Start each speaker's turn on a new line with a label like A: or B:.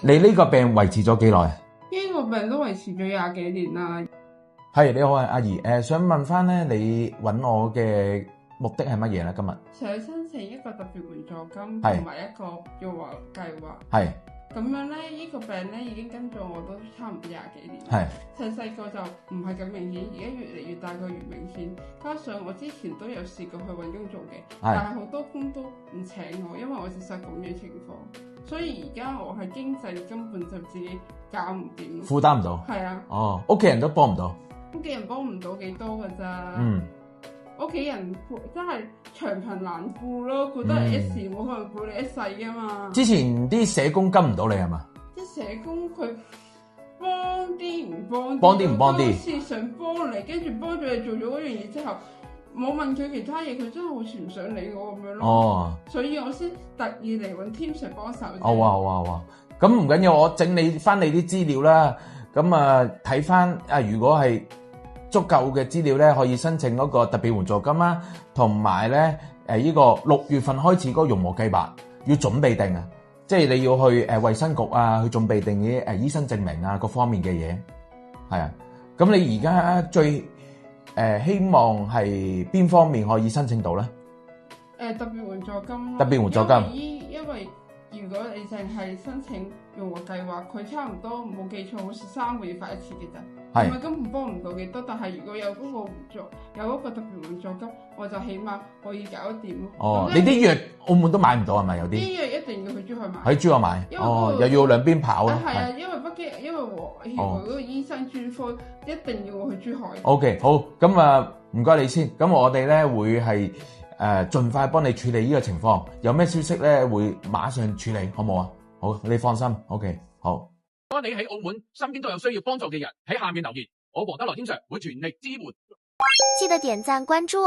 A: 你呢個病維持咗幾耐？
B: 呢個病都維持咗20幾年啦。
A: 係，你好啊，阿姨，想問翻咧，你揾我嘅目的係乜嘢咧？今日
B: 想申請一個特別援助金
A: 係
B: 同埋一個育兒計劃。
A: 係
B: 咁樣咧，呢個病咧已經跟咗我都差唔多20幾年。
A: 係
B: 細細個就唔係咁明顯，而家越嚟越大個越明顯。加上我之前都有試過去揾工做嘅，但係好多工都唔請我，因為我事實咁嘅情況。所以而家我係經濟根本就自己搞唔掂，
A: 負擔唔到。
B: 係啊，
A: 哦，屋企人都幫唔到。
B: 屋企人幫唔到幾多㗎咋。
A: 嗯，
B: 屋企人真係長貧難顧咯，顧得你一時，冇可能顧你一世噶嘛。
A: 之前啲社工跟唔到你係嘛？
B: 啲社工佢幫啲唔幫，
A: 幫啲唔幫啲。
B: 好似想幫你，跟住幫咗你做咗嗰樣嘢之後，冇問佢其他嘢，佢真係好似唔想理我咁樣咯。
A: 哦，所
B: 以我先特意嚟揾 Tim Sir 幫手。
A: 好啊好啊好啊，咁唔緊要，我整理翻你啲資料啦。咁啊睇翻啊，如果係足夠嘅資料咧，可以申請嗰個特別援助金啦，同埋咧呢個6月份開始嗰個融和計劃要準備定啊，即係你要去衛生局啊去準備定啲醫生證明啊各方面嘅嘢，係啊。咁你而家最希望係邊方面可以申請到咧？
B: 特別援助金。
A: 特別援助金。
B: 因為如果你淨係申請融和計劃，佢差唔多冇記錯，好似3個月發一次嘅咋。係咪根本幫唔到幾多？但係如果有嗰個援助，有嗰個特別援助金，我就起碼可以搞得掂咯。
A: 哦，你啲藥澳門都買唔到係咪？有啲
B: 啲藥一定要去珠海買。
A: 喺珠海買。哦，又要兩邊跑啊。
B: 係啊，因為北京，因為協和嗰個醫生專科一定要我去珠海。
A: OK， 好，咁啊，唔該你先。咁我哋咧會係盡快幫你處理呢個情況。有咩消息咧會馬上處理，好冇啊？好，你放心。OK， 好。
C: 當你喺澳門身邊都有需要幫助嘅人，喺下面留言，我黃德來Tim Sir會全力支援。
D: 記得點讚關注哦。